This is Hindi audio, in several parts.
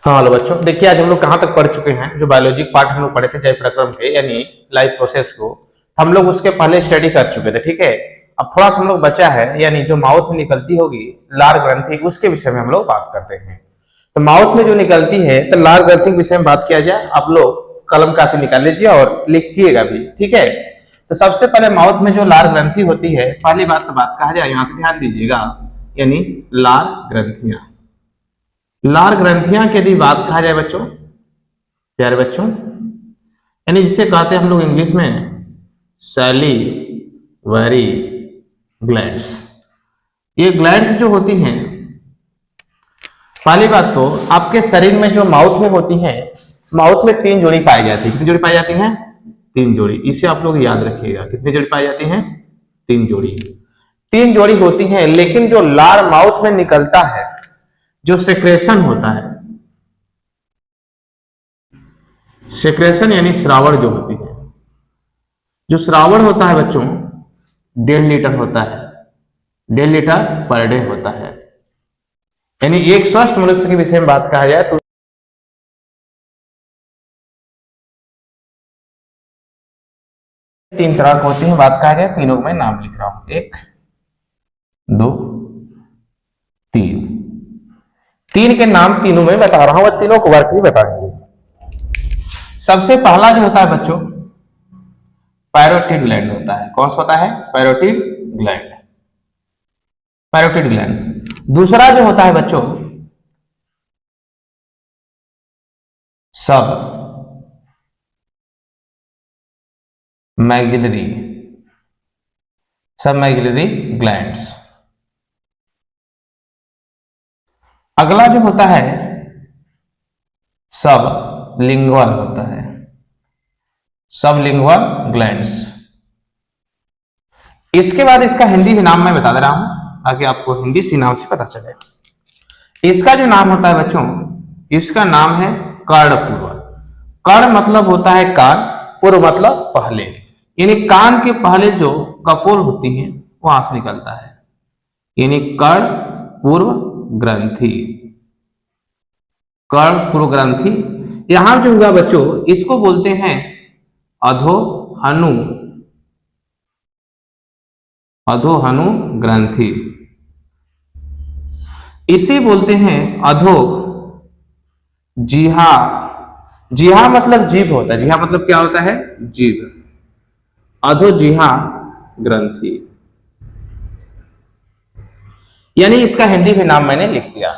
हाँ हेलो बच्चों, देखिए आज हम लोग कहाँ तक पढ़ चुके हैं। जो बायोलॉजी पार्ट हम लोग पढ़े थे जैव प्रक्रम के, यानी लाइफ प्रोसेस को हम लोग उसके पहले स्टडी कर चुके थे। ठीक है, अब थोड़ा सा हम लोग बचा है, यानी जो माउथ में निकलती होगी लार ग्रंथि, उसके विषय में हम लोग बात करते हैं। तो माउथ में जो निकलती है, तो लार ग्रंथि के विषय में बात किया जाए। आप लोग कलम कापी निकाल लीजिए और लिखिएगा भी। ठीक है, तो सबसे पहले माउथ में जो लार ग्रंथि होती है, पहली बात तो बात कहा जाए, यहाँ से ध्यान दीजिएगा, यानी लार ग्रंथियां। लार ग्रंथियां की यदि बात कहा जाए बच्चों, प्यारे बच्चों, यानी जिसे कहते हैं हम लोग इंग्लिश में सैलिवरी ग्लैंड्स। ये ग्लैंड्स जो होती हैं, पहली बात तो आपके शरीर में जो माउथ में होती हैं, माउथ में 3 जोड़ी पाई जाती है। कितनी जोड़ी पाई जाती हैं? 3 जोड़ी। इसे आप लोग याद रखिएगा, कितनी जोड़ी पाई जाती हैं? 3 जोड़ी। 3 जोड़ी होती हैं, लेकिन जो लार माउथ में निकलता है, जो सेक्रेशन होता है, सेक्रेशन यानी श्रावण जो होती है, जो श्रावण होता है बच्चों 1.5 लीटर होता है, 1.5 लीटर पर डे होता है। यानी एक स्वस्थ मनुष्य के विषय में बात कहा जाए तो 3 तरह की होती है। बात कहा जाए, तीनों को मैं नाम लिख रहा हूं, 1 2 3। 3 के नाम तीनों में बता रहा हूं और तीनों को वर्क भी बताएंगे। सबसे पहला जो होता है बच्चों पैरोटिड ग्लैंड होता है। कौन सा होता है? Parotid gland, parotid gland. दूसरा जो होता है बच्चों सब मैक्सिलरी, सब मैक्सिलरी ग्लैंड्स। अगला जो होता है सब लिंगुअल होता है, सब लिंगुअल ग्लैंड्स। इसके बाद इसका हिंदी भी नाम मैं बता दे रहा हूं ताकि आपको हिंदी से नाम से पता चले। इसका जो नाम होता है बच्चों, इसका नाम है कर्णपूर्व। कर्ण मतलब होता है कान, पूर्व मतलब पहले, यानी कान के पहले जो कपोल होती है वहां से निकलता है, यानी कर्णपूर्व ग्रंथि, कर्णपूर्व ग्रंथि। यहां जो हुआ बच्चों, इसको बोलते हैं अधोहनु, अधोहनु ग्रंथि। इसे बोलते हैं अधो जिहा। जिहा मतलब जीभ होता है, जिहा मतलब क्या होता है? जीभ। अधो जिहा ग्रंथि, यानी इसका हिंदी में नाम मैंने लिख दिया।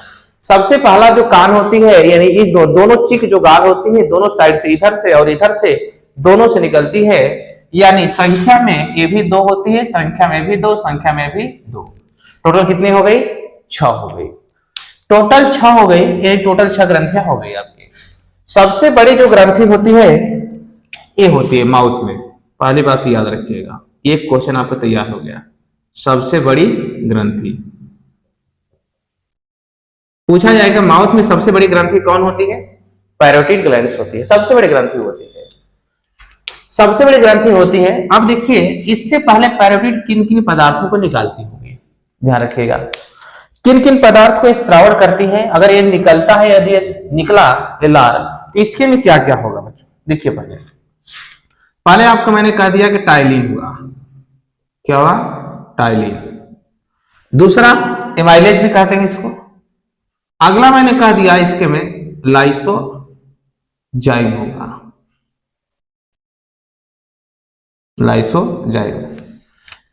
सबसे पहला जो कान होती है, यानी ये दोनों चिक जो गाल होती है, दोनों साइड से, इधर से और इधर से, दोनों से निकलती है। यानी संख्या में ये भी 2 होती है, संख्या में भी 2, संख्या में भी 2। टोटल कितनी हो गई? 6 हो गई। टोटल 6 हो गई, यानी टोटल 6 ग्रंथियां हो गई आपकी। सबसे बड़ी जो ग्रंथि होती है ये होती है माउथ में। पहली बात याद रखिएगा, एक क्वेश्चन आपको तैयार हो गया। सबसे बड़ी ग्रंथि पूछा जाएगा, माउथ में सबसे बड़ी ग्रंथि कौन होती है? पैरोटिड ग्लैंड्स होती है, सबसे बड़ी ग्रंथि होती है, सबसे बड़ी ग्रंथि होती है। अब देखिए, इससे पहले पैरोटिड किन किन पदार्थों को निकालती होगी, ध्यान रखिएगा, किन किन पदार्थ को स्रावण करती है। अगर ये निकलता है, यदि निकला लार, तो इसके में क्या क्या होगा बच्चों? देखिए, पहले आपको मैंने कह दिया कि टाइलिन हुआ। क्या हुआ? टाइलिन। दूसरा एमाइलेज भी कहते हैं इसको। अगला मैंने कह दिया इसके में लाइसोजाइम होगा, लाइसोजाइम।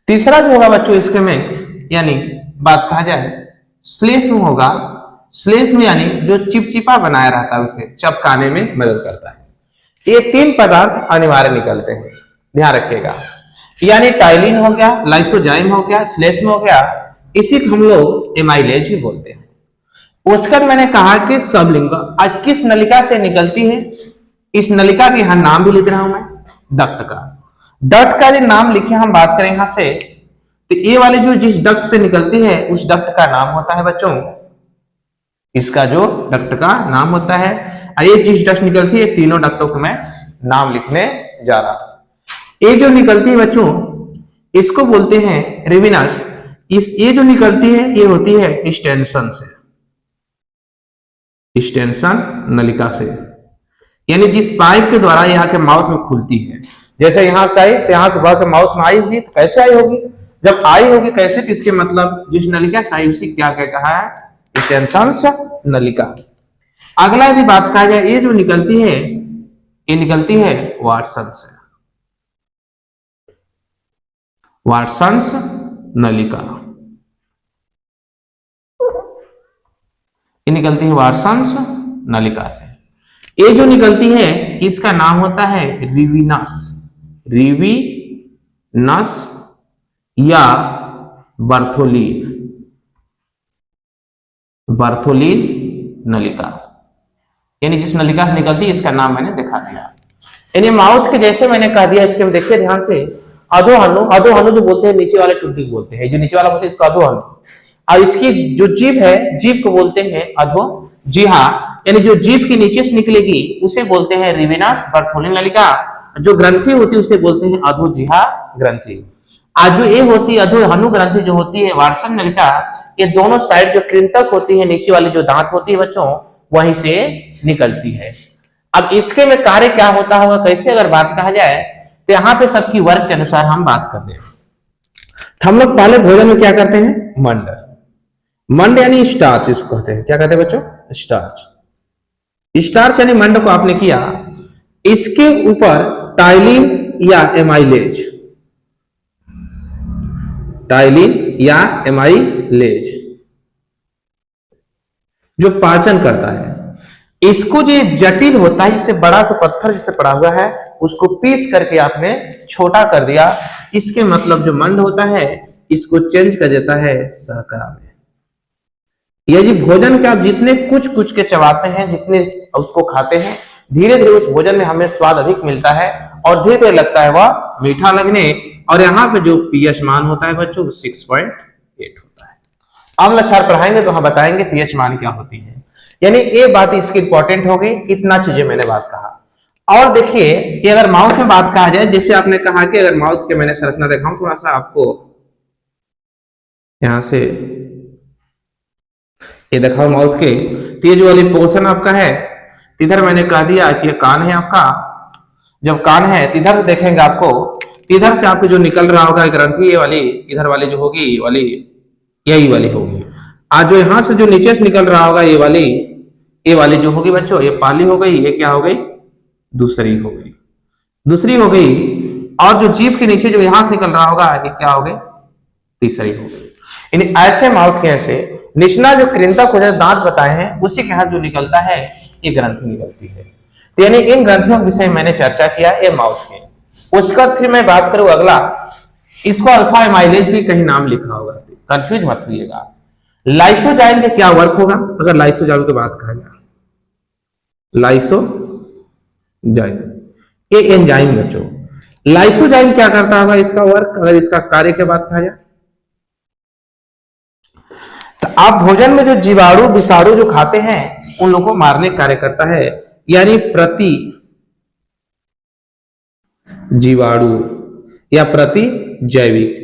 तीसरा जो होगा बच्चों इसके में, यानी बात कहा जाए श्लेष्म होगा। श्लेष्म यानी जो चिपचिपा बनाया रहता है, उसे चपकाने में मदद करता है। ये 3 पदार्थ अनिवार्य निकलते हैं, ध्यान रखिएगा। यानी टाइलिन हो गया, लाइसोजाइम हो गया, श्लेष्म हो गया, इसी को हम लोग एमाइलेज भी बोलते हैं। उसका मैंने कहा कि सबलिंग किस नलिका से निकलती है? इस नलिका के यहां नाम भी लिख रहा हूं मैं, डक्ट का। डक्ट का जो नाम लिखे हम बात करें यहां से, तो ये वाले जो जिस डक्ट से निकलती है उस डक्ट का नाम होता है बच्चों, इसका जो डक्ट का नाम होता है। ये जिस डक्ट निकलती है, तीनों डक्टों को मैं नाम लिखने जा रहा हूं। ये जो निकलती है बच्चों, इसको बोलते हैं रिविनस। ये जो निकलती है ये होती है एक्सटेंशन से, एक्सटेंशन नलिका से, यानी जिस पाइप के द्वारा यहाँ के माउथ में खुलती है। जैसे यहां से आई तो यहां से बह के माउथ में आई होगी, तो कैसे आई होगी? जब आई होगी कैसे, तो इसके मतलब जिस नलिका से आई उसी क्या कहा है, एक्सटेंशन नलिका। अगला यदि बात कहा जाए, ये जो निकलती है ये निकलती है वाटसन से, वाटसन्स नलिका, ये निकलती है वाटसन्स नलिका से। ये जो निकलती है इसका नाम होता है रिविनस, रिविनस या बर्थोलिन, बर्थोलिन नलिका, यानी जिस नलिका से निकलती है इसका नाम मैंने दिखा दिया। यानी माउथ के जैसे मैंने कह दिया, इसके में देखिए ध्यान से, अधोहनु, अधोहनु जो बोलते हैं नीचे वाले टुड्डी को बोलते हैं, जो नीचे वाला बोलते हैं इसको अधोहनु, और इसकी जो जीभ है, जीभ को बोलते हैं अधो जिहा, यानी जो जीभ के नीचे से निकलेगी उसे बोलते हैं रिविनस बर्थोलिन नलिका। जो ग्रंथि होती है उसे बोलते हैं अधोजिहा ग्रंथि। आज जो ये होती है अधोहनु ग्रंथि जो होती है वाटसन नलिका, ये दोनों साइड जो कृंतक होती है, नीचे वाली जो दांत होती है बच्चों, वहीं से निकलती है। अब इसके में कार्य क्या होता होगा, कैसे अगर बात कहा जाए, तो यहाँ पे सबकी वर्ग के अनुसार हम बात कर रहे हैं। हम लोग पहले भोजन में क्या करते हैं, मंड, मंड यानी स्टार्च इसको कहते हैं। क्या कहते हैं बच्चों, स्टार्च। स्टार्च यानी मंड को आपने किया, इसके ऊपर टाइलिन या एमाइलेज, टाइलिन या एमाइलेज जो पाचन करता है, इसको जो जटिल होता है, जिससे बड़ा सा पत्थर जिससे पड़ा हुआ है उसको पीस करके आपने छोटा कर दिया, इसके मतलब जो मंड होता है इसको चेंज कर देता है शर्करा में। ये जी भोजन के आप जितने कुछ कुछ के चबाते हैं, जितने उसको खाते हैं, धीरे धीरे उस भोजन में हमें स्वाद अधिक मिलता है और धीरे धीरे लगता है वह मीठा लगने। और यहाँ पे जो पीएच मान होता है बच्चों 6.8 होता है। अम्ल क्षार पढ़ाएंगे तो हम बताएंगे पीएच मान क्या होती है। यानी ये बात इसकी इंपॉर्टेंट होगी, इतना चीजें मैंने बात कहा। और देखिए कि अगर माउथ में बात कहा जाए, जैसे आपने कहा कि अगर माउथ के मैंने संरचना दिखाऊं थोड़ा सा आपको, यहां से ये दिखाओ माउथ के, तेज वाली पोर्शन आपका है, इधर मैंने कह दिया कि ये कान है आपका। जब कान है इधर से देखेंगे आपको, इधर से आपको जो निकल रहा होगा ग्रंथि, ये वाली इधर वाली जो होगी वाली यही वाली होगी। आज जो यहां से जो नीचे से निकल रहा होगा ये वाली जो होगी बच्चों, ये पहली हो गई, ये क्या हो गई, दूसरी हो गई, दूसरी हो गई। और जो जीभ के नीचे जो यहां से निकल रहा होगा ये क्या हो गई, तीसरी हो गई। यानी ऐसे माउथ के ऐसे निचला जो कृंतक हो जाए, दांत बताए हैं, उसी के यहां जो निकलता है ये ग्रंथि निकलती है। तो यानी इन ग्रंथियों के विषय मैंने चर्चा किया, ये माउथ के। उसका फिर मैं बात करूं अगला, इसको अल्फा एमाइलेज भी कहीं नाम लिखा होगा, कंफ्यूज मत होइएगा। लाइसोजाइम का क्या वर्क होगा, अगर लाइसोजाइम की बात कहा जाए, लाइसोजाइम ये एंजाइम बच्चों, लाइसोजाइम क्या करता होगा, इसका वर्क, अगर इसका कार्य की बात कहा जाए, तो आप भोजन में जो जीवाणु विषाणु जो खाते हैं उन लोगों को मारने का कार्य करता है। यानी प्रति जीवाणु या प्रति जैविक,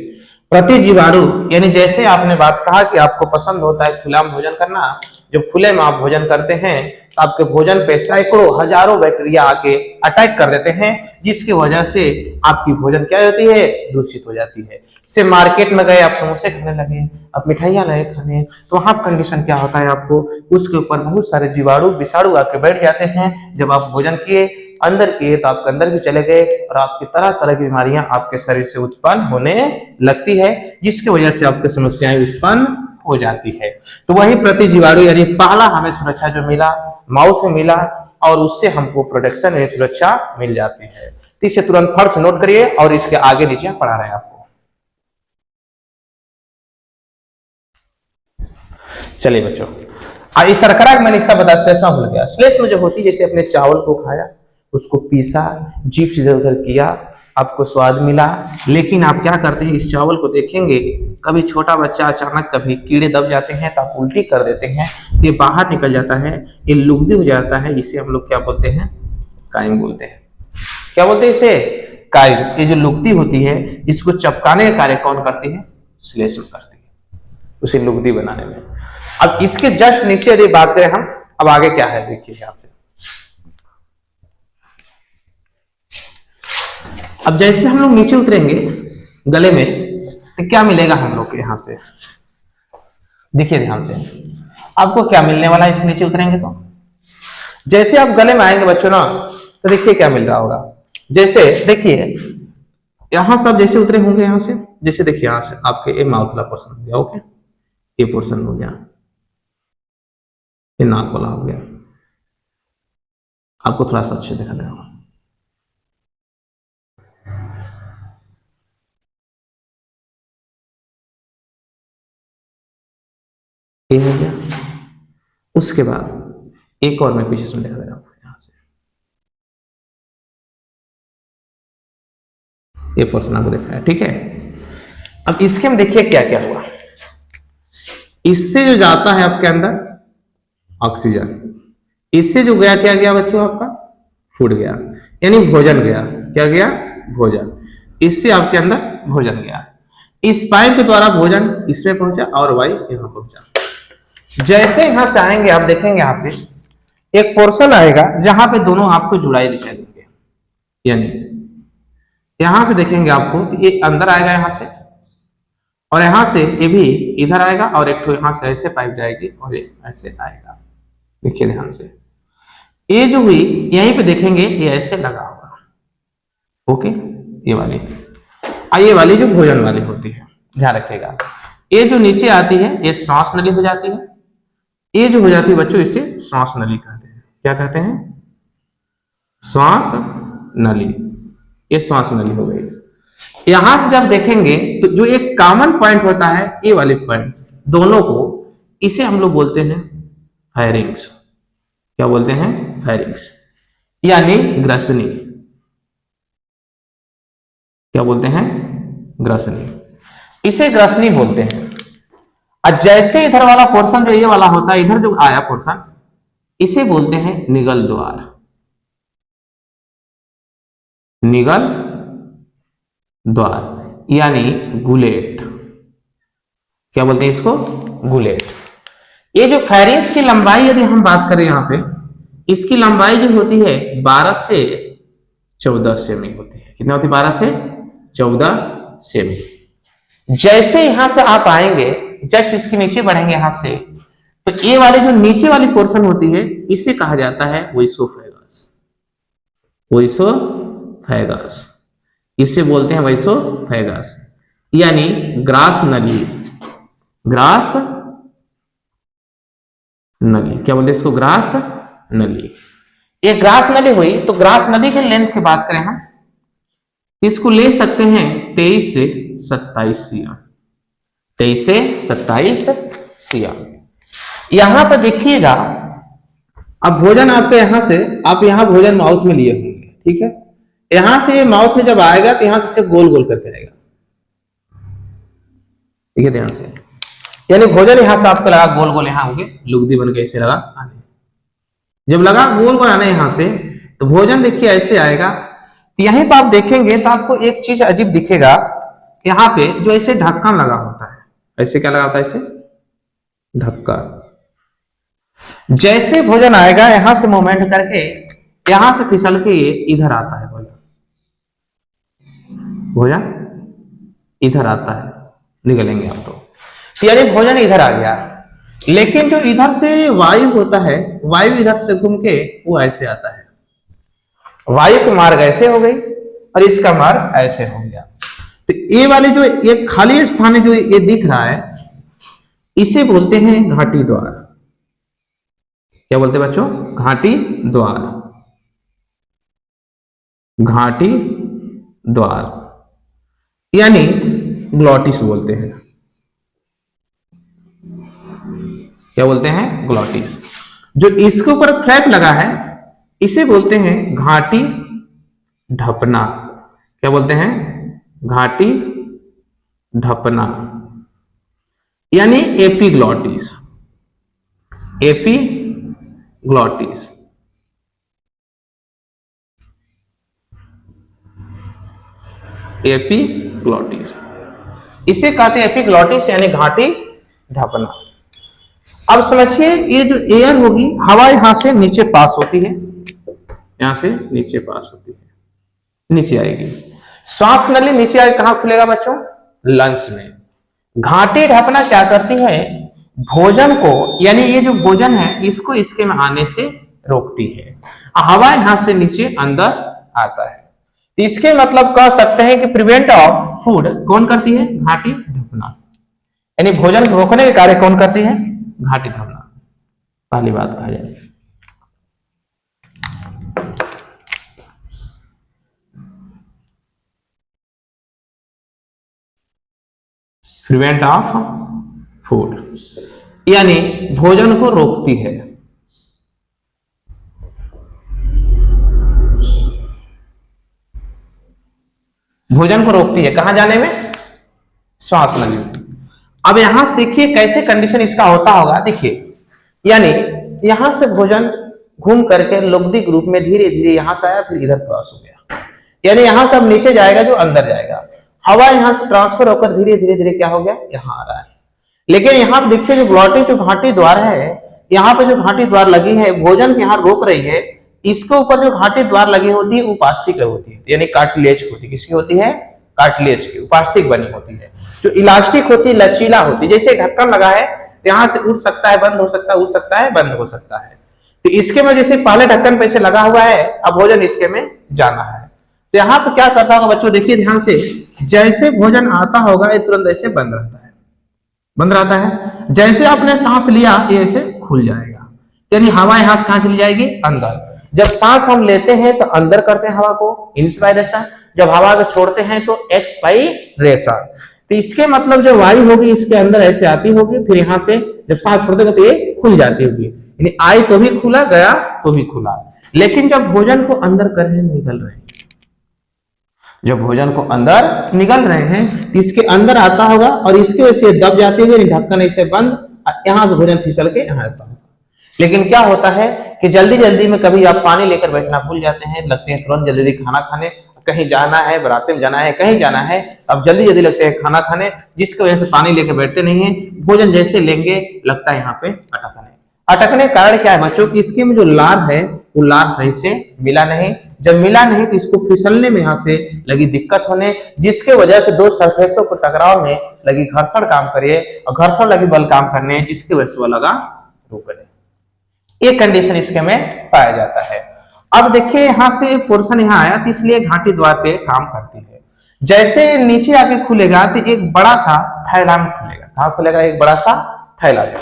प्रति जीवाणु, यानी जैसे आपने बात कहा कि आपको पसंद होता है खुला में भोजन करना, जब खुले में आप भोजन करते हैं तो आपके भोजन पे सैकड़ों हजारों बैक्टीरिया आके अटैक कर देते हैं, जिसकी वजह से आपकी भोजन क्या होती है, दूषित हो जाती है। से मार्केट में गए, आप समोसे खाने लगे, आप मिठाइयां लगे खाने, तो वहां कंडीशन क्या होता है, आपको उसके ऊपर बहुत सारे जीवाणु विषाणु आके बैठ जाते हैं। जब आप भोजन किए, अंदर किए, तो आपके अंदर भी चले गए और आपकी तरह तरह की बीमारियां आपके शरीर से उत्पन्न होने लगती है, जिसकी वजह से आपकी समस्याएं उत्पन्न हो जाती है। तो वही प्रति जीवाणु, यानी पहला हमें सुरक्षा जो मिला माउथ में मिला, और उससे हमको प्रोटेक्शन यानी सुरक्षा मिल जाती है। तो इसे तुरंत फट से नोट करिए और इसके आगे नीचे पढ़ा रहे हैं आपको। चलिए बच्चों, इस शर्करा मैंने इसका बताया, श्लेष्मा भूल गया। श्लेष्मा जो होती है, जैसे अपने चावल को खाया, उसको पीसा, जीभ से इधर उधर किया, आपको स्वाद मिला, लेकिन आप क्या करते हैं, इस चावल को देखेंगे, कभी छोटा बच्चा अचानक कभी कीड़े दब जाते हैं तो आप उल्टी कर देते हैं, ये बाहर निकल जाता है, ये लुगदी हो जाता है, इसे हम लोग क्या बोलते हैं, काइम बोलते हैं। क्या बोलते हैं इसे, काइम। ये जो लुगदी होती है इसको चपकाने का कार्य कौन करती है, श्लेष्म करती है, उसे लुगदी बनाने में। अब इसके जस्ट नीचे यदि बात करें हम, अब आगे क्या है देखिए यहां से। अब जैसे हम लोग नीचे उतरेंगे गले में तो क्या मिलेगा हम लोग के यहां से, देखिए ध्यान से, आपको क्या मिलने वाला है इसके नीचे उतरेंगे तो। जैसे आप गले में आएंगे बच्चों ना, तो देखिए क्या मिल रहा होगा। जैसे देखिए यहां सब जैसे उतरे होंगे यहां से, जैसे देखिए यहां से आपके ये माउथ वाला पोर्शन हो गया, ओके, ये पोर्शन हो गया, ये नाक वाला हो गया, आपको थोड़ा सा अच्छे दिखा दे रहा हूं, ये हो गया। उसके बाद एक और मैं पीछे में दिखा दे रहा हूं, यहां से ये पोर्शन आपको दिखा है, ठीक है। अब इसके में देखिए क्या क्या हुआ, इससे जो जाता है आपके अंदर ऑक्सीजन, इससे जो गया क्या गया बच्चों आपका, फूड गया, यानी भोजन गया, क्या गया, भोजन, इससे आपके अंदर भोजन गया, इस पाइप के द्वारा भोजन इसमें पहुंचा और वायु यहां पहुंचा। जैसे यहां से आएंगे आप देखेंगे यहां से एक पोर्शन आएगा जहां पे दोनों आपको जुड़ाई दिखाई देंगे, यानी यहां से देखेंगे आपको तो ये अंदर आएगा यहां से, और यहां से ये भी इधर आएगा, और एक तो यहां से ऐसे पाइप जाएगी और ये ऐसे आएगा, देखिए ध्यान से, ये जो हुई यहीं पे देखेंगे ये ऐसे लगा होगा, ओके, ये वाली, ये वाली जो भोजन वाली होती है, ध्यान रखिएगा। ये जो नीचे आती है ये श्वास नली हो जाती है, ये जो हो जाती है बच्चों इसे श्वास नली कहते हैं, क्या कहते हैं, श्वास नली, ये श्वास नली हो गई। यहां से जब देखेंगे तो जो एक कॉमन पॉइंट होता है ये वाली पॉइंट दोनों को, इसे हम लोग बोलते हैं फायरिंग्स, क्या बोलते हैं, फायरिंग्स, यानी ग्रसनी, क्या बोलते हैं, ग्रसनी, इसे ग्रसनी बोलते हैं। और जैसे इधर वाला पोर्शन जो ये वाला होता है, इधर जो आया पोर्शन, इसे बोलते हैं निगल द्वार, निगल द्वार, यानी गुलेट, क्या बोलते हैं इसको, गुलेट। ये जो फायरिंग्स की लंबाई यदि हम बात करें यहां पे, इसकी लंबाई जो होती है 12 से 14 सेमी होती है, कितना होती है, 12 से 14 सेमी। जैसे यहां से आप आएंगे, जस्ट इसके नीचे बढ़ेंगे यहां से, तो ये वाली जो नीचे वाली पोर्शन होती है इसे कहा जाता है वैसोफेगस, वैसोफेगस, इसे बोलते हैं वैसोफेगस, यानी ग्रास नली, ग्रास नली, क्या बोलते हैं इसको, ग्रास नली। ये ग्रास नली हुई, तो ग्रास नली के लेंथ की बात करें हम, इसको ले सकते हैं 23 से 27 सीएम, 23 से 27 सीएम। यहां पर देखिएगा, अब भोजन आपके यहां से, आप यहां भोजन माउथ में लिए होंगे, ठीक है, यहां से ये माउथ में जब आएगा तो यहां से गोल गोल करके आएगा, ठीक है, ध्यान से, यानी भोजन यहां से आपको लगा गोल गोल, यहां होंगे लुगदी बन के ऐसे लगा आने, जब लगा गोल गोल आने यहां से, तो भोजन देखिए ऐसे आएगा। तो यहीं पर आप देखेंगे तो आपको एक चीज अजीब दिखेगा, यहाँ पे जो ऐसे ढक्कन लगा होता है, ऐसे क्या लगा होता है, ऐसे ढक्कन, जैसे भोजन आएगा यहां से मूवमेंट करके यहां से फिसल के ये इधर आता है, भोजन इधर आता है, निकलेंगे आप तो यानी भोजन इधर आ गया, लेकिन जो इधर से वायु होता है, वायु इधर से घूम के वो ऐसे आता है, वायु का मार्ग ऐसे हो गई और इसका मार्ग ऐसे हो गया। तो ये वाले जो एक खाली स्थान है जो ये दिख रहा है, इसे बोलते हैं घाटी द्वार, क्या बोलते हैं बच्चों, घाटी द्वार, घाटी द्वार, यानी ग्लॉटिस बोलते हैं, क्या बोलते हैं, ग्लॉटिस। जो इसके ऊपर फ्लैप लगा है इसे बोलते हैं घाटी ढपना। क्या बोलते हैं? घाटी ढपना यानी एपिग्लॉटिस। एपिग्लॉटिस एपिग्लॉटिस इसे कहते हैं एपिग्लॉटिस यानी घाटी ढपना। अब समझिए, ये जो एयर होगी, हवा यहां से नीचे पास होती है, यहां से नीचे पास होती है, नीचे आएगी। श्वास नली नीचे आके कहां खुलेगा बच्चों? लंग्स में। घाटी ढपना क्या करती है? भोजन को, यानी ये जो भोजन है इसको इसके में आने से रोकती है। हवा यहां से नीचे अंदर आता है। इसके मतलब कह सकते हैं कि प्रिवेंट ऑफ फूड कौन करती है? घाटी ढपना। यानी भोजन को रोकने के कार्य कौन करती है? घाटी ढपना। पहली बात कहा जाए। प्रिवेंट ऑफ फूड यानी भोजन को रोकती है। भोजन को रोकती है कहां जाने में? श्वास नली में। अब यहां से देखिए कैसे कंडीशन इसका होता होगा। देखिए, यानी यहां से भोजन घूम करके लुब्धिक रूप में धीरे धीरे यहां से आया, फिर इधर क्रॉस हो गया, यानी यहां से अब नीचे जाएगा जो अंदर जाएगा। हवा यहां से ट्रांसफर होकर धीरे धीरे धीरे क्या हो गया? यहां आ रहा है। लेकिन यहां पर देखिए, जो ग्लॉटिस जो घाटी द्वार है, यहाँ पे जो घाटी द्वार लगी है, भोजन के यहाँ रोक रही है। इसके ऊपर जो घाटी द्वार लगी होती है उपास्थिक होती है, यानी कार्टिलेज होती है। किसकी होती है? कार्टिलेज की, उपास्थिक बनी होती है, जो इलास्टिक होती है, लचीला होती है। जैसे ढक्कन लगा है, यहां से उठ सकता है, बंद हो सकता है, उठ सकता है, बंद हो सकता है। तो इसके में जैसे पहले ढक्कन पे से लगा हुआ है, अब भोजन इसके में जाना है। तो यहाँ पे क्या करता होगा बच्चों? देखिए ध्यान से, जैसे भोजन आता होगा ये तुरंत ऐसे बंद रहता है, बंद रहता है। जैसे आपने सांस लिया ये ऐसे खुल जाएगा, यानी हवा यहां से कहां चली जाएगी? अंदर। जब सांस हम लेते हैं तो अंदर करते हैं हवा को, इंस्पायरेशन। जब हवा को छोड़ते हैं तो एक्सपायरेशन। तो इसके मतलब जो वायु होगी इसके अंदर ऐसे आती होगी, फिर यहां से जब सांस छोड़ देगा तो ये खुल जाती होगी, यानी आई तो भी खुला, गया तो भी खुला। लेकिन जब भोजन को अंदर कर रहे हैं, निकल रहे हैं, जब भोजन को अंदर निकल रहे हैं तो इसके अंदर आता होगा और इसकी वजह से दब जाती होगी, ढक्कन ऐसे बंद, यहां से भोजन फिसल के यहां आता होगा। लेकिन क्या होता है कि जल्दी जल्दी में कभी आप पानी लेकर बैठना भूल जाते हैं, लगते हैं तुरंत जल्दी खाना खाने, कहीं जाना है, बारात में जाना है, कहीं जाना है, अब जल्दी जल्दी लगते हैं खाना खाने, जिसकी वजह से पानी लेकर बैठते नहीं है। भोजन जैसे लेंगे लगता है यहाँ पे अटकने। अटकने का कारण क्या है बच्चों? कि इसके में जो लार है वो लार सही से मिला नहीं। जब मिला नहीं तो इसको फिसलने में यहाँ से लगी दिक्कत होने, जिसके वजह से दो सरफेसों को टकराव में लगी घर्षण काम करे, और घर्षण लगी बल काम करने, जिसकी वजह से वो लगा रुकने। एक कंडीशन इसके में पाया जाता है। अब देखिए यहां से पोर्शन यहां आया तो इसलिए घाटी द्वार पे काम करती है। जैसे नीचे आके खुलेगा तो एक बड़ा सा थैला में खुलेगा। कहां खुलेगा? एक बड़ा सा थैला में।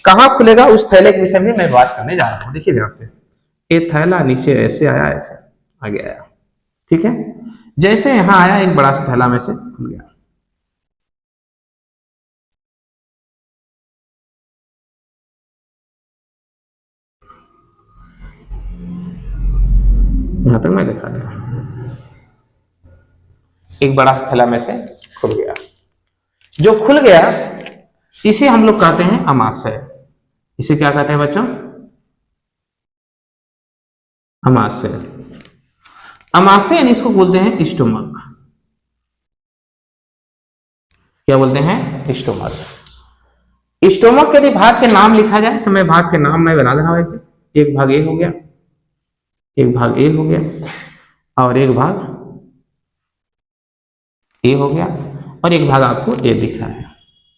कहां खुलेगा? उस थैले के विषय में मैं बात करने जा रहा हूं। देखिए ध्यान से, ये थैला नीचे ऐसे आया, ऐसे आगे आया, ठीक है। जैसे यहां आया एक बड़ा सा थैला में से खुल गया। यहां तक मैं दिखा रहा हूं। एक बड़ा सा थैला में से खुल गया। जो खुल गया इसे हम लोग कहते हैं अमाशय। इसे क्या कहते हैं बच्चों? अमाशय। अमाशय यानी इसको बोलते हैं स्टोमक। क्या बोलते हैं? स्टोमक। स्टोमक यदि भाग के नाम लिखा जाए तो मैं भाग के नाम मैं बना देना वैसे। एक भाग ए हो गया, एक भाग ए हो गया, और एक भाग ए हो गया, और एक भाग आपको ए दिख रहा है,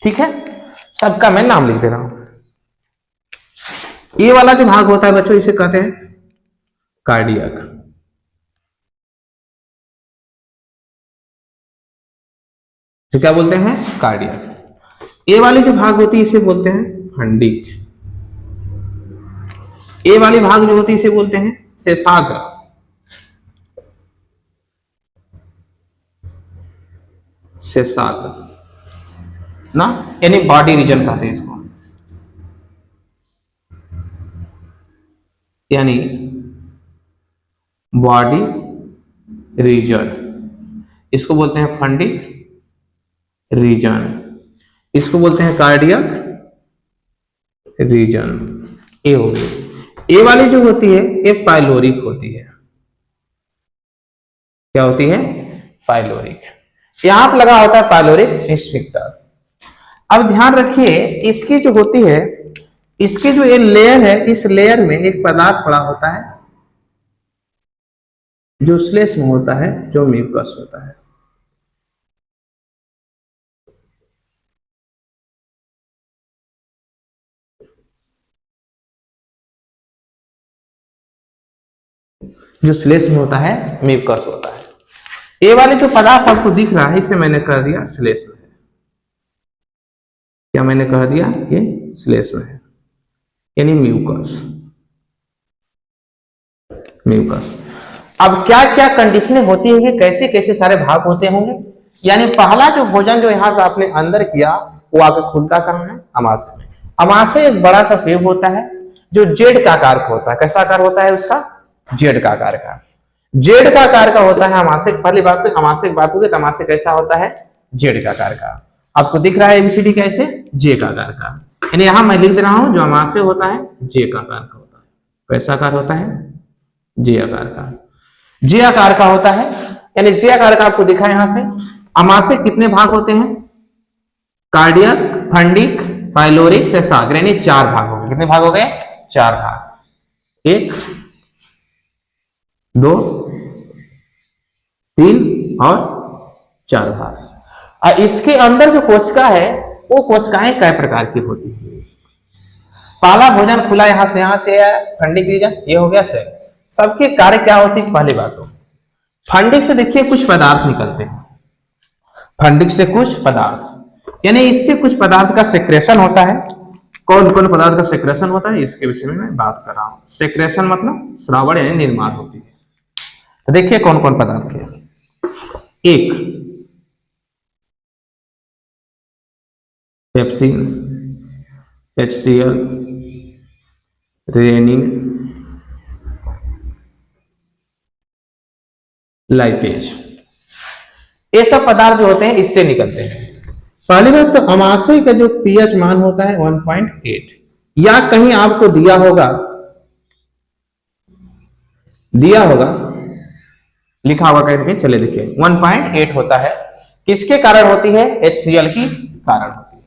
ठीक है। सबका मैं नाम लिख दे रहा हूं। ये वाला जो भाग होता है बच्चों इसे कहते हैं कार्डियक। तो क्या बोलते हैं? कार्डियक। ए वाली जो भाग होती है इसे बोलते हैं फंडिक। ए वाली भाग जो होती है इसे बोलते हैं शेषाग्र। शेषाग्र ना, यानी बॉडी रीजन कहते हैं इसको, यानी बॉडी रीजन, इसको बोलते हैं फंडिक रीजन, इसको बोलते हैं कार्डियक रीजन। ए हो गई। ए वाली जो होती है ये पाइलोरिक होती है। क्या होती है? पाइलोरिक। यहां पर लगा होता है पाइलोरिक स्फिंक्टर। अब ध्यान रखिए, इसकी जो होती है, इसकी जो ये लेयर है, इस लेयर में एक पदार्थ पड़ा होता है जो श्लेष्म होता है, जो म्यूकस होता है। जो श्लेष्म होता है, म्यूकस होता है। ये वाले जो पदार्थ आपको दिख रहा है, इसे मैंने कह दिया श्लेष्म है। क्या मैंने कह दिया? ये श्लेष्म है, यानी म्यूकस। म्यूकस। अब क्या क्या कंडीशनें होती होंगी, कैसे कैसे सारे भाग होते होंगे? यानी पहला जो भोजन जो यहां से आपने अंदर किया, वो आके खुलता कहां है? अमाशय में। अमाशय एक बड़ा सा सेब होता है जो जेड का आकार का होता है। कैसा आकार होता है उसका? जेड का आकार का। जेड का आकार का होता है अमाशय। पहली बात तो अमाशय की बात होगी तो अमाशय कैसा होता है? जेड का आकार का। आपको दिख रहा है एबीसीडी कैसे? जे का आकार का। यानी यहां मैं लिख दे रहा हूं, जो अमाशय होता है जे का आकार का होता है। कैसा आकार होता है? जे आकार का। जे आकार का होता है, यानी जे आकार का आपको दिखा यहां से। अमाशय कितने भाग होते हैं? कार्डियक, फंडिक, पाइलोरिक, सेसाग्र, यानी 4 भाग हो गए। कितने भाग हो गए? 4 भाग। 1, 2, 3 और 4 भाग। और इसके अंदर जो कोशिका है, वो कोशिकाएं कई प्रकार की होती है। पहला भोजन खुला यहां से आया, फंडिक रीजन, ये हो गया सेल। सबके कार्य क्या होती है? पहली बात तो फंडिक से देखिए कुछ पदार्थ निकलते हैं। फंडिक से कुछ पदार्थ, यानी इससे कुछ पदार्थ का सेक्रेशन होता है। कौन कौन पदार्थ का सेक्रेशन होता है, इसके विषय में मैं बात कर रहा हूं। सेक्रेशन मतलब श्रावण यानी निर्माण होती है। तो देखिए कौन कौन पदार्थ है। 1, पेप्सिन, HCl, रेनिन, लाइपेज। ये सब पदार्थ जो होते हैं इससे निकलते हैं। पहली बात तो अमाशय का जो पीएच मान होता है 1.8, या कहीं आपको दिया होगा लिखा होगा कहीं, चले देखिए 1.8 होता है। किसके कारण होती है? HCl की कारण होती है।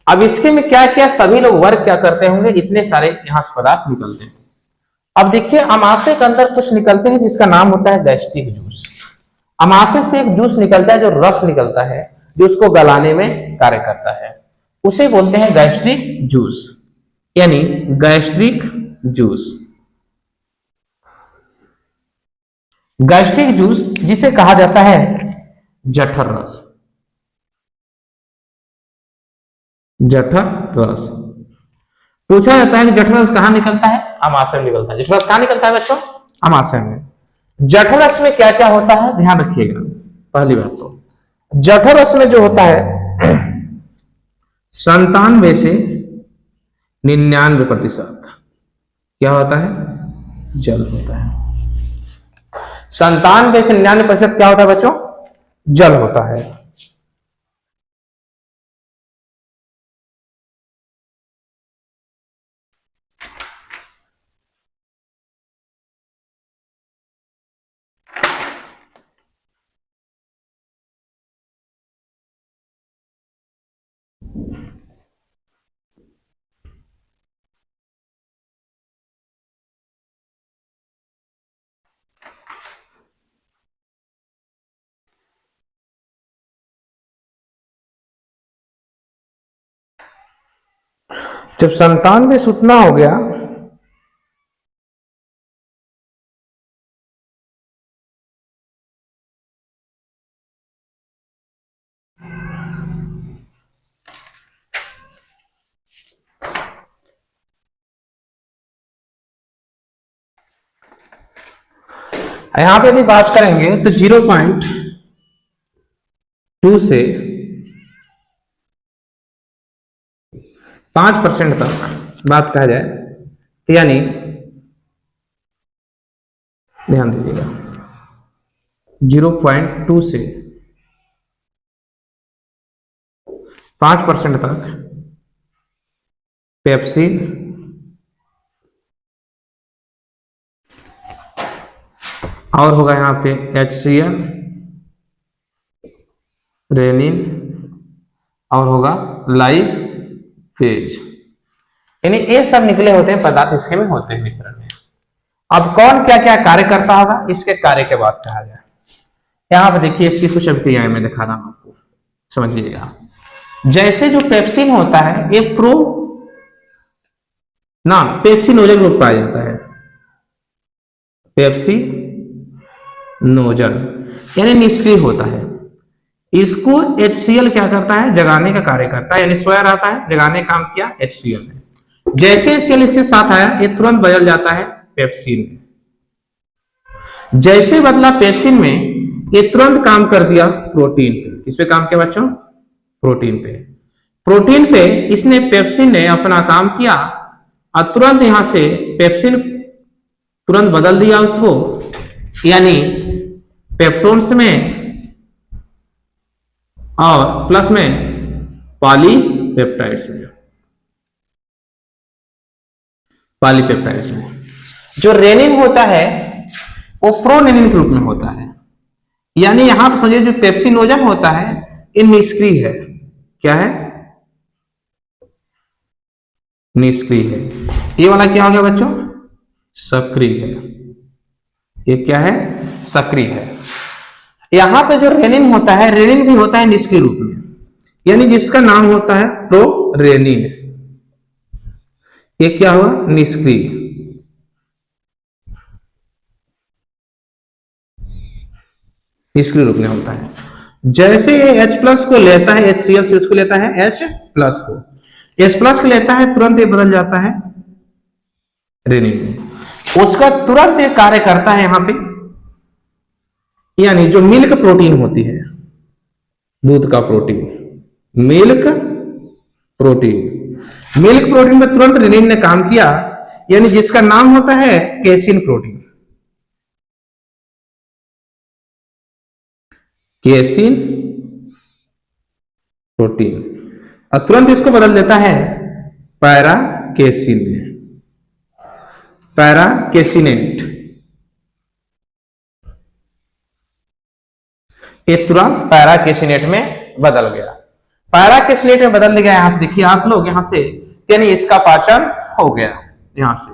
अब इसके में क्या क्या सभी लोग वर्क क्या करते होंगे, इतने सारे यहां से पदार्थ निकलते हैं। अब देखिए अमाशय के अंदर कुछ निकलते हैं जिसका नाम होता है गैस्ट्रिक जूस। अमाशय से एक जूस निकलता है, जो रस निकलता है, जो उसको गलाने में कार्य करता है, उसे बोलते हैं गैस्ट्रिक जूस, यानी गैस्ट्रिक जूस। गैस्ट्रिक जूस जिसे कहा जाता है जठर रस। जठर रस। पूछा जाता है कि जठर रस कहां निकलता है? अमाशय में निकलता है। जठर रस कहां निकलता है बच्चों? अमाशय में। जठर रस में क्या क्या होता है, ध्यान रखिएगा। पहली बात तो जठर रस में जो होता है 97 से 99% क्या होता है? जल होता है। 97 से 99% क्या होता है बच्चों? जल होता है। जब 97 से उतना हो गया, यहां पे यदि बात करेंगे तो 0.2 से 5% तक बात कहा जाए, यानी ध्यान दीजिएगा 0.2 से 5% तक पेप्सिन और होगा यहाँ पे HCl, रेनिन और होगा लाइपेज। यानी ये सब निकले होते हैं पदार्थ इसके में होते हैं मिश्रण में। अब कौन क्या क्या कार्य करता होगा, इसके कार्य के बाद कहा जाए। यहां पर देखिए इसकी कुछ अभिक्रियाएं मैं दिखा रहा हूं आपको, समझिएगा। जैसे जो पेप्सिन होता है ये पेप्सिनोजन ग्रुप पाया जाता है, पेप्सिनोजन यानी निष्क्रिय होता है। इसको HCl क्या करता है, जगाने का कार्य करता है, यानी सोया रहता है, जगाने काम किया HCl ने। जैसे HCl इसके साथ आया ये तुरंत बदल जाता है पेप्सिन में। जैसे बदला पेप्सिन में ये तुरंत काम कर दिया प्रोटीन पे। किस पे काम किया बच्चों, प्रोटीन पे। प्रोटीन पे इसने पेप्सिन ने अपना काम किया और तुरंत यहां से पेप्सिन तुरंत बदल दिया उसको, यानी पेप्टोन्स में और प्लस में पॉलीपेप्टाइड्स में। पॉलीपेप्टाइड्स में जो रेनिन होता है वो प्रोरेनिन के रूप में होता है। यानी यहां पर समझिए जो पेप्सिनोजन होता है ये निष्क्रिय है। क्या है, निष्क्रिय है। ये वाला क्या हो गया बच्चों, सक्रिय है। ये क्या है, सक्रिय है। यहां पे जो रेनिन होता है, रेनिन भी होता है निष्क्रिय रूप में, यानी जिसका नाम होता है प्रोरेनिन। ये क्या हुआ, निष्क्रिय। निष्क्रिय रूप में होता है। जैसे ये H+ को लेता है, HCl से उसको लेता है H+ को, H+ को लेता है, तुरंत ये बदल जाता है रेनिन में। उसका तुरंत ये कार्य करता है यहां पे, यानी जो मिल्क प्रोटीन होती है, दूध का प्रोटीन, मिल्क प्रोटीन में तुरंत रेनिन ने काम किया, यानी जिसका नाम होता है केसिन प्रोटीन। केसिन प्रोटीन, और तुरंत इसको बदल देता है पैराकेसिन में, पैराकेसिनेट। ये तुरंत पैराकेसिनेट में बदल गया। पैराकेसिनेट में बदल गया, यहां से देखिए आप लोग, यहां से यानी इसका पाचन हो गया यहां से।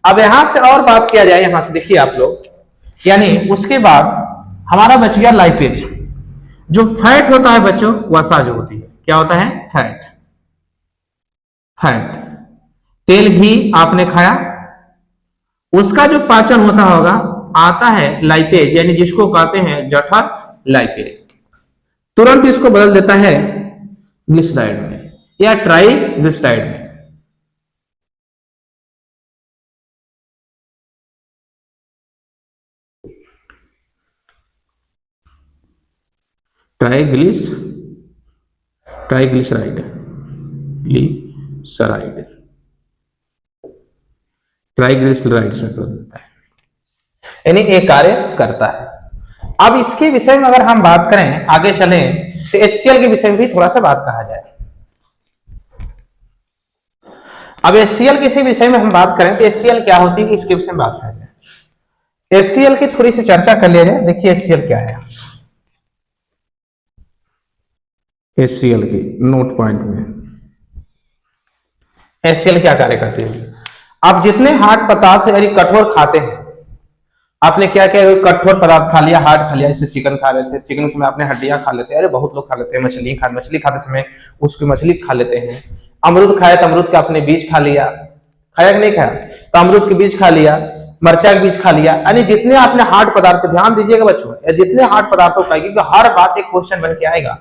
अब यहां से और बात किया जाए, यहां से देखिए आप लोग, यानी उसके बाद हमारा बच गया लाइपेज। जो फैट होता है बच्चों, वसा जो होती है, क्या होता है, फैट। तेल घी आपने खाया, उसका जो पाचन होता होगा आता है लाइपेज, यानी जिसको कहते हैं जठर लाइपेज। तुरंत इसको बदल देता है ग्लिसराइड में या ट्राइग्लिसराइड में। ट्राइग्लिसराइड ट्राइग्लिसराइड्स में बदल देता है, यानी एक कार्य करता है। अब इसके विषय में अगर हम बात करें, आगे चलें, तो HCl के विषय में भी थोड़ा सा बात कहा जाए। अब HCl के विषय में हम बात करें तो HCl क्या होती है, इसके विषय में बात कहा जाए। HCl की थोड़ी सी चर्चा कर लिया जाए। देखिए HCl क्या है, HCl की नोट पॉइंट में HCl क्या कार्य करती है। आप जितने हार्ड पदार्थ यानी कठोर खाते हैं, आपने क्या क्या कठोर पदार्थ खा लिया, हार्ड खा लिया, जैसे चिकन खा लेते हैं, चिकन समय आपने हड्डियां खा लेते हैं, अरे बहुत लोग खा लेते हैं। मछली खाते समय उसकी मछली खा लेते हैं। अमरूद खाया तो अमरूद का आपने बीज खा लिया, खाया कि नहीं खाया, तो अमरूद के बीज खा लिया, मरचा के बीज खा लिया। यानी जितने आपने हार्ड पदार्थ, ध्यान दीजिएगा बच्चों, जितने हार्ड पदार्थों का, क्योंकि हर बात एक क्वेश्चन बन के आएगा।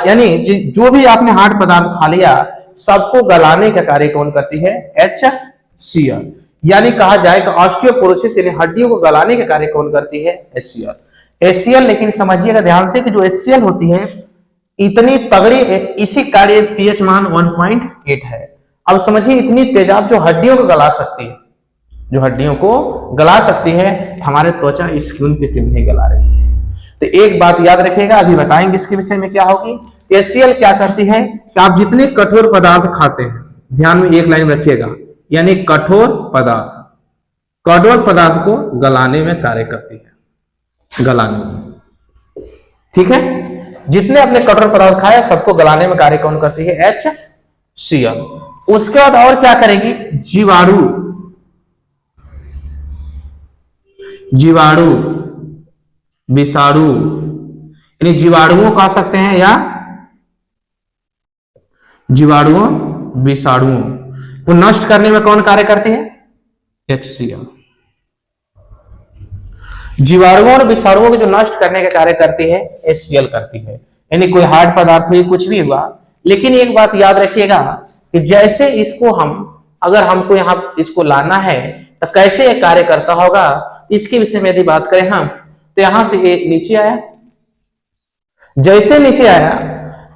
यानी जो भी आपने हार्ड पदार्थ खा लिया, सबको गलाने का कार्य कौन करती है, HCl। यानी कहा जाए कि ऑस्टियोपोरोसिस यानी हड्डियों को गलाने का कार्य कौन करती है, HCl। लेकिन समझिएगा ध्यान से कि जो HCl होती है इतनी तगड़ी, इसी कार्य pH मान 1.8 है। अब समझिए इतनी तेजाब जो हड्डियों को गला सकती है, जो हड्डियों को गला सकती है। हमारे त्वचा इसकी उन पे क्यों नहीं गला रही है? तो एक बात याद रखिएगा, अभी बताएंगे इसके विषय में क्या होगी। HCl क्या करती है कि आप जितने कठोर पदार्थ खाते हैं, ध्यान में एक लाइन रखिएगा, यानी कठोर पदार्थ को गलाने में कार्य करती है, गलाने में, ठीक है। जितने अपने कठोर पदार्थ खाए सबको गलाने में कार्य कौन करती है? HCl। उसके बाद और क्या करेगी? जीवाणु, विषाणु, यानी जीवाणुओं कह सकते हैं या जीवाणुओं विषाणुओं को नष्ट करने में कौन कार्य करती है? HCl। जीवाणुओं और विषाणुओं को जो नष्ट करने का कार्य करती है HCl करती है। यानी कोई हार्ड पदार्थ हुई, कुछ भी हुआ, लेकिन एक बात याद रखिएगा कि जैसे इसको अगर हमको यहाँ इसको लाना है तो कैसे ये कार्य करता होगा, इसके विषय में यदि बात करें हम, तो यहां से ये नीचे आया, जैसे नीचे आया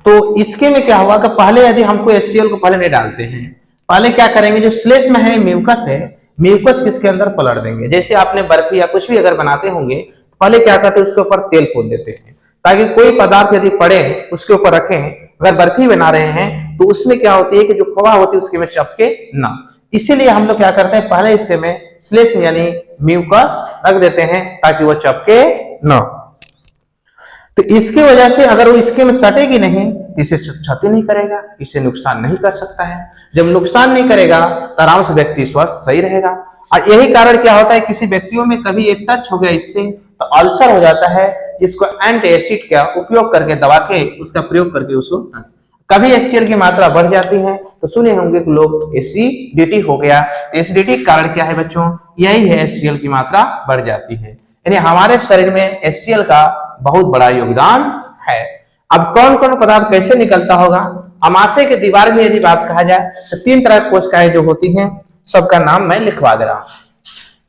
तो इसके में क्या हुआ कि पहले यदि हमको HCl को पहले नहीं डालते हैं, पहले क्या करेंगे, जो स्लेश में है म्यूकस है, म्यूकस किसके अंदर पलट देंगे। जैसे आपने बर्फी या कुछ भी अगर बनाते होंगे, पहले क्या करते हैं, उसके ऊपर तेल पोत देते हैं ताकि कोई पदार्थ यदि पड़े उसके ऊपर रखें। अगर बर्फी बना रहे हैं तो उसमें क्या होती है कि जो खोआ होती है उसके में चपके ना, इसीलिए हम लोग क्या करते हैं, पहले इसके में स्लेश में यानी म्यूकस रख देते हैं ताकि वो चपके ना। तो इसकी वजह से अगर वो इसके में सटेगी नहीं, इसे क्षति नहीं करेगा, इसे नुकसान नहीं कर सकता है। जब नुकसान नहीं करेगा तो आराम से व्यक्ति स्वस्थ सही रहेगा। और यही कारण क्या होता है, किसी व्यक्तियों में कभी एक टच हो गया इससे तो अल्सर हो जाता है, जिसको एंटी एसिड का उपयोग करके, दवा के उसका प्रयोग करके उसको, कभी HCl की मात्रा बढ़ जाती है तो सुने होंगे कि लोग एसिडिटी हो गया। तो एसिडिटी का कारण क्या है बच्चों? यही है, HCl की मात्रा बढ़ जाती है। यानी हमारे शरीर में HCl का बहुत बड़ा योगदान है। अब कौन कौन पदार्थ कैसे निकलता होगा? अमाशय के दीवार में यदि बात कहा जाए तो 3 तरह की कोशिकाएं जो होती हैं, सबका नाम मैं लिखवा दे रहा हूं।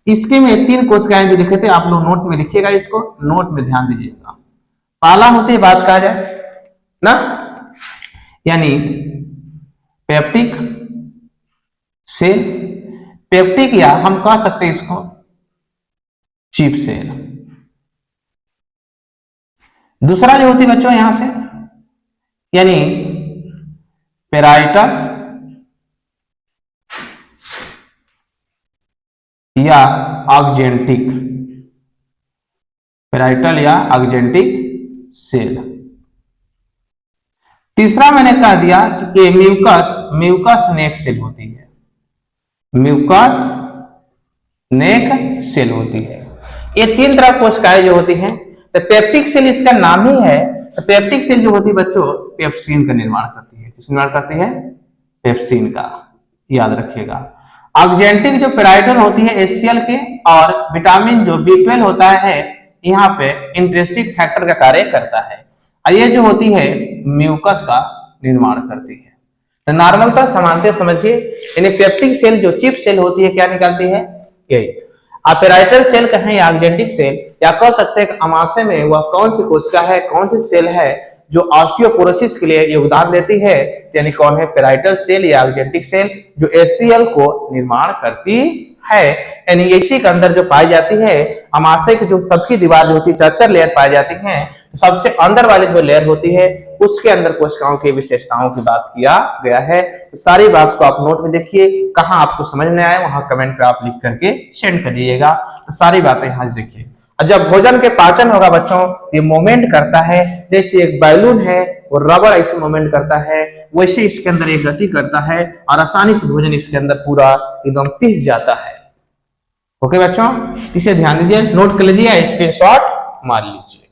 इसके में 3 कोशिकाएं जो लिखे थे, आप लोग नोट में लिखिएगा, इसको नोट में ध्यान दीजिएगा। पहला होती है, बात कहा जाए ना, यानी पेप्टिक सेल, पेप्टिक या हम कह सकते हैं इसको चीफ सेल। दूसरा जो होती है बच्चों यहां से, यानी पेराइटल या ऑक्जेंटिक, पेराइटल या ऑक्जेंटिक सेल। तीसरा मैंने कह दिया कि ये म्यूकस नेक सेल होती है, म्यूकस नेक सेल होती है। ये 3 तरह कोशिकाएं जो होती हैं। तो पेप्टिक सेल इसका नाम ही है। तो पेप्टिक सेल जो होती है बच्चों, पेप्सिन का निर्माण करती है। किस निर्माण करती है? पेप्सिन का, याद रखिएगा। ऑक्जेंटिक जो पेराइटल होती है HCl के, और विटामिन जो B12 होता है, यहाँ पे इंट्रिंसिक फैक्टर का कार्य करता है। और ये जो होती है म्यूकस का निर्माण करती है। तो नॉर्मलता समानता समझिए, यानी पेप्टिक सेल जो चिप सेल होती है क्या निकालती है? यही। आप पेराइटल सेल कहें या ऑक्जेंटिक सेल, या कह सकते हैं कि अमाशय में वह कौन सी कोशिका है, कौन सी सेल है जो ऑस्टियोपोरोसिस के लिए योगदान देती है, यानी कौन है? पेराइटल सेल या ऑक्जेंटिक सेल, जो HCl को निर्माण करती है। यानी इसी के अंदर जो पाई जाती है, अमाशय की जो सबकी दीवार जो होती है, 4 लेयर पाई जाती है, सबसे अंदर वाली जो लेयर होती है उसके अंदर कोशिकाओं की विशेषताओं की बात किया गया है। तो सारी बात को आप नोट में देखिए, कहां आपको समझ में आए वहां कमेंट पे आप लिख करके सेंड कर दीजिएगा। तो सारी बातें यहां देखिए। और जब भोजन के पाचन होगा बच्चों, ये मूवमेंट करता है, जैसे एक बैलून है वो रबड़ ऐसे मूवमेंट करता है, वैसे इसके अंदर एक गति करता है और आसानी से भोजन इसके अंदर पूरा एकदम फिस जाता है। ओके बच्चों, इसे ध्यान दीजिए, नोट कर लीजिए, स्क्रीनशॉट मार लीजिए।